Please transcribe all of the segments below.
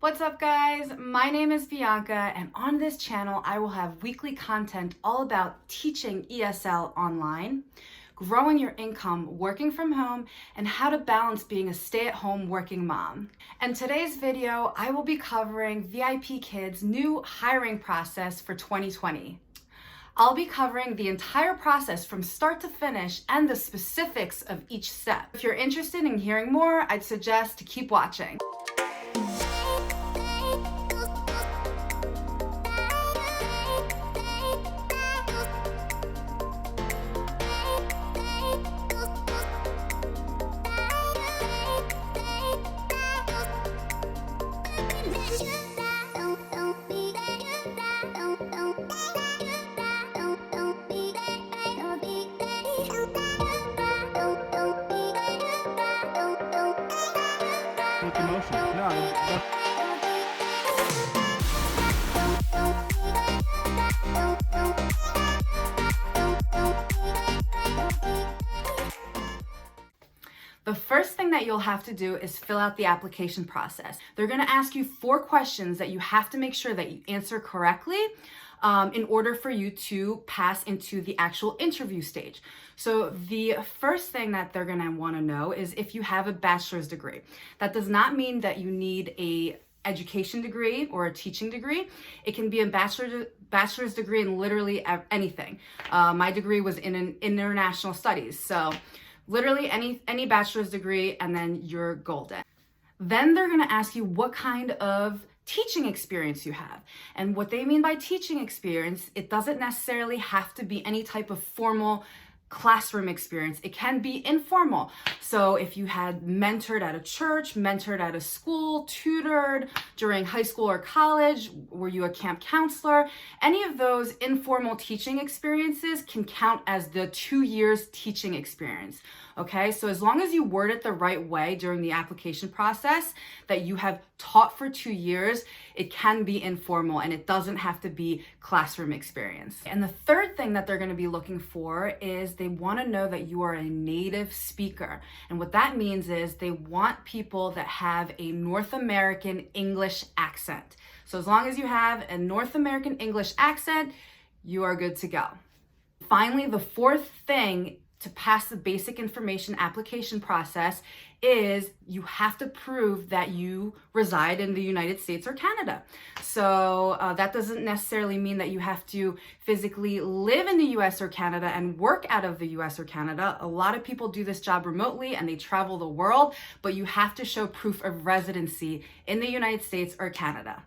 What's up guys? My name is Bianca and on this channel I will have weekly content all about teaching ESL online, growing your income working from home, and how to balance being a stay-at-home working mom. In today's video, I will be covering Vipkid's new hiring process for 2020. I'll be covering the entire process from start to finish and the specifics of each step. If you're interested in hearing more, I'd suggest to keep watching. Emotion. No, The first thing that you'll have to do is fill out the application process. They're going to ask you 4 questions that you have to make sure that you answer correctly in order for you to pass into the actual interview stage. So the first thing that they're going to want to know is if you have a bachelor's degree. That does not mean that you need a education degree or a teaching degree. It can be a bachelor's degree in literally anything. My degree was in international studies, so literally any bachelor's degree, and then you're golden. Then they're going to ask you what kind of teaching experience you have. And what they mean by teaching experience, it doesn't necessarily have to be any type of formal classroom experience. It can be informal. So if you had mentored at a church, mentored at a school, tutored during high school or college, were you a camp counselor? Any of those informal teaching experiences can count as the 2 years teaching experience. Okay, so as long as you word it the right way during the application process, that you have taught for 2 years, it can be informal and it doesn't have to be classroom experience. And the third thing that they're going to be looking for is they want to know that you are a native speaker. And what that means is they want people that have a North American English accent. So as long as you have a North American English accent, you are good to go. Finally, the fourth thing to pass the basic information application process is you have to prove that you reside in the United States or Canada. So that doesn't necessarily mean that you have to physically live in the US or Canada and work out of the US or Canada. A lot of people do this job remotely and they travel the world, but you have to show proof of residency in the United States or Canada.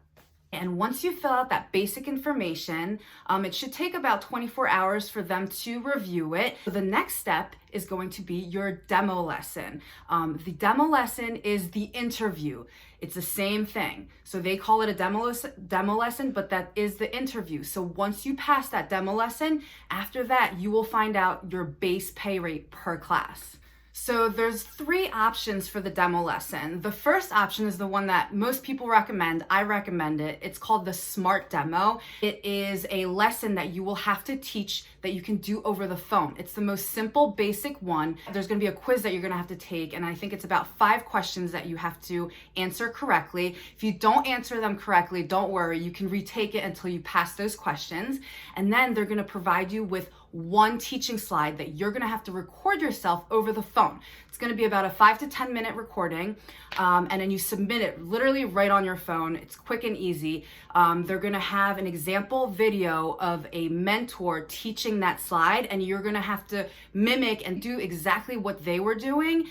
And once you fill out that basic information, it should take about 24 hours for them to review it. The next step is going to be your demo lesson. The demo lesson is the interview. It's the same thing. So they call it a demo lesson, but that is the interview. So once you pass that demo lesson, after that, you will find out your base pay rate per class. So there's 3 options for the demo lesson. The first option is the one that most people recommend. I recommend it. It's called the SMART demo. It is a lesson that you will have to teach that you can do over the phone. It's the most simple, basic one. There's going to be a quiz that you're going to have to take, and I think it's about 5 questions that you have to answer correctly. If you don't answer them correctly, don't worry. You can retake it until you pass those questions, and then they're going to provide you with one teaching slide that you're going to have to record yourself over the phone. It's going to be about a 5 to 10 minute recording, and then you submit it literally right on your phone. It's quick and easy. They're going to have an example video of a mentor teaching that slide, and you're going to have to mimic and do exactly what they were doing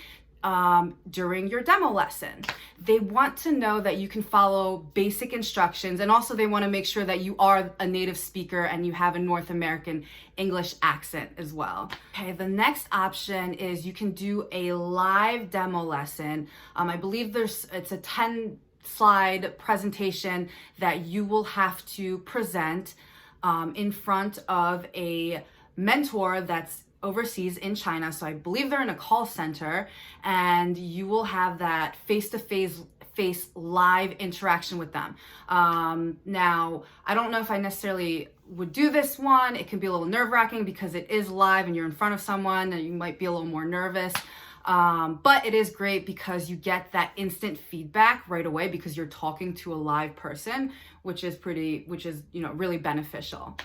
during your demo lesson. They want to know that you can follow basic instructions, and also they want to make sure that you are a native speaker and you have a North American English accent as well. Okay, the next option is you can do a live demo lesson. I believe it's a 10 slide presentation that you will have to present in front of a mentor that's overseas in China. So I believe they're in a call center, and you will have that face-to-face live interaction with them. Now, I don't know if I necessarily would do this one. It can be a little nerve-wracking because it is live and you're in front of someone and you might be a little more nervous. But it is great because you get that instant feedback right away because you're talking to a live person, which is really beneficial.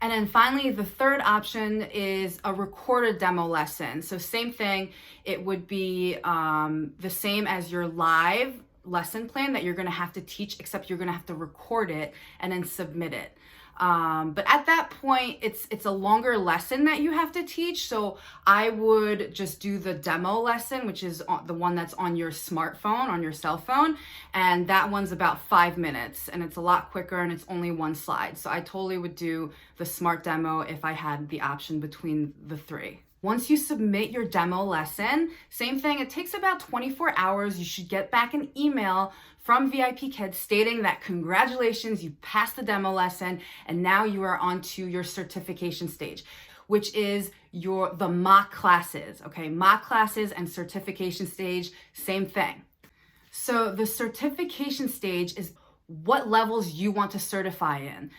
And then finally, the third option is a recorded demo lesson. So same thing, it would be the same as your live lesson plan that you're gonna have to teach, except you're gonna have to record it and then submit it. But at that point, it's a longer lesson that you have to teach. So I would just do the demo lesson, which is the one that's on your smartphone, on your cell phone. And that one's about 5 minutes and it's a lot quicker and it's only one slide. So I totally would do the smart demo if I had the option between the three. Once you submit your demo lesson, same thing, it takes about 24 hours. You should get back an email from Vipkid stating that congratulations, you passed the demo lesson and now you are on to your certification stage, which is the mock classes, okay? Mock classes and certification stage, same thing. So the certification stage is what levels you want to certify in.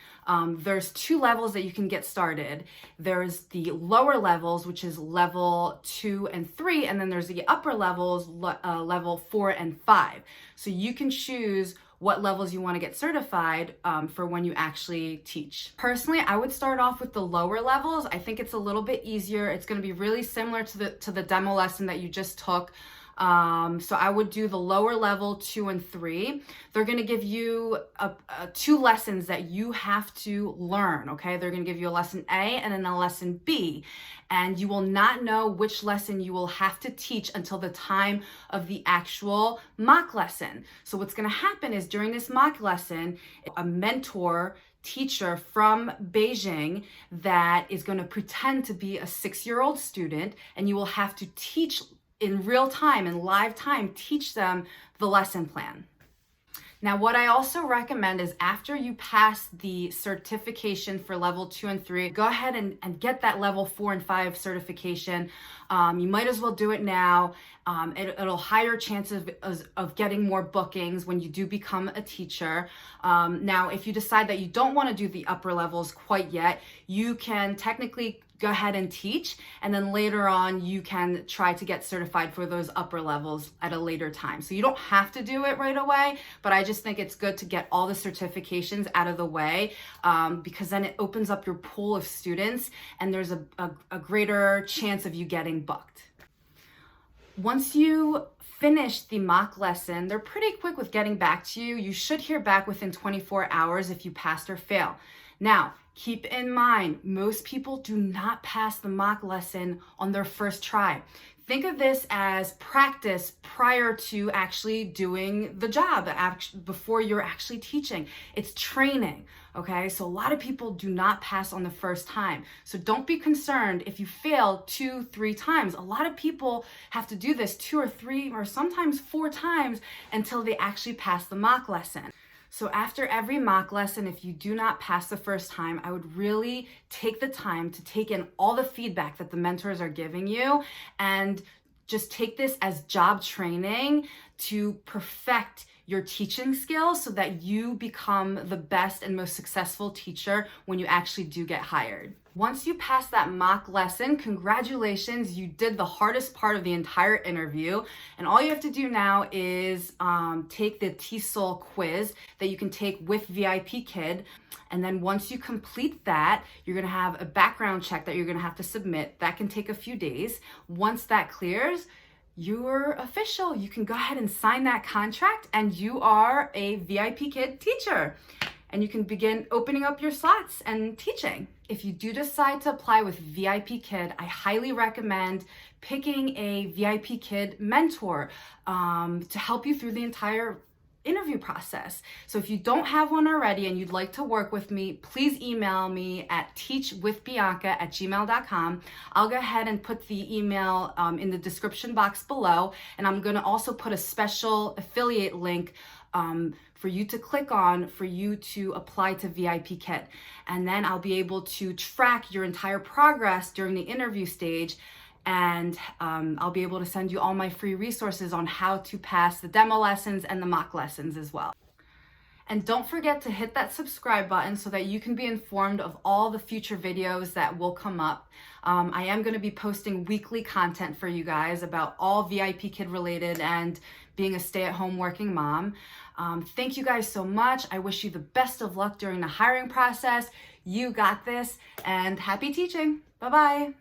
There's 2 levels that you can get started. There's the lower levels, which is level 2 and 3, and then there's the upper levels, level 4 and 5. So you can choose what levels you want to get certified for when you actually teach. Personally, I would start off with the lower levels. I think it's a little bit easier. It's going to be really similar to the demo lesson that you just took. So I would do the lower level 2 and 3. They're going to give you 2 lessons that you have to learn, okay? They're going to give you a lesson A and then a lesson B, and you will not know which lesson you will have to teach until the time of the actual mock lesson. So what's going to happen is during this mock lesson, a mentor teacher from Beijing that is going to pretend to be a 6-year-old student, and you will have to teach in real time, in live time, teach them the lesson plan. Now, what I also recommend is after you pass the certification for level 2 and 3, go ahead and get that level 4 and 5 certification. You might as well do it now. It'll higher chances of getting more bookings when you do become a teacher. Now, if you decide that you don't want to do the upper levels quite yet, you can technically go ahead and teach, and then later on you can try to get certified for those upper levels at a later time. So you don't have to do it right away, but I just think it's good to get all the certifications out of the way because then it opens up your pool of students and there's a greater chance of you getting booked. Once you finish the mock lesson, they're pretty quick with getting back to you. You should hear back within 24 hours if you passed or fail. Now, keep in mind, most people do not pass the mock lesson on their first try. Think of this as practice prior to actually doing the job, before you're actually teaching. It's training, okay? So a lot of people do not pass on the first time. So don't be concerned if you fail 2-3 times. A lot of people have to do this 2 or 3 or sometimes 4 times until they actually pass the mock lesson. So after every mock lesson, if you do not pass the first time, I would really take the time to take in all the feedback that the mentors are giving you and just take this as job training to perfect your teaching skills so that you become the best and most successful teacher when you actually do get hired. Once you pass that mock lesson, congratulations, you did the hardest part of the entire interview. And all you have to do now is take the TESOL quiz that you can take with Vipkid. And then once you complete that, you're gonna have a background check that you're gonna have to submit. That can take a few days. Once that clears, you're official. You can go ahead and sign that contract and you are a Vipkid teacher. And you can begin opening up your slots and teaching. If you do decide to apply with Vipkid, I highly recommend picking a Vipkid mentor to help you through the entire interview process. So if you don't have one already and you'd like to work with me, please email me at teachwithbianca@gmail.com. I'll go ahead and put the email in the description box below, and I'm going to also put a special affiliate link for you to click on for you to apply to Vipkid. And then I'll be able to track your entire progress during the interview stage, and I'll be able to send you all my free resources on how to pass the demo lessons and the mock lessons as well. And don't forget to hit that subscribe button so that you can be informed of all the future videos that will come up. I am going to be posting weekly content for you guys about all Vipkid related and being a stay-at-home working mom. Thank you guys so much. I wish you the best of luck during the hiring process. You got this, and happy teaching. Bye-bye.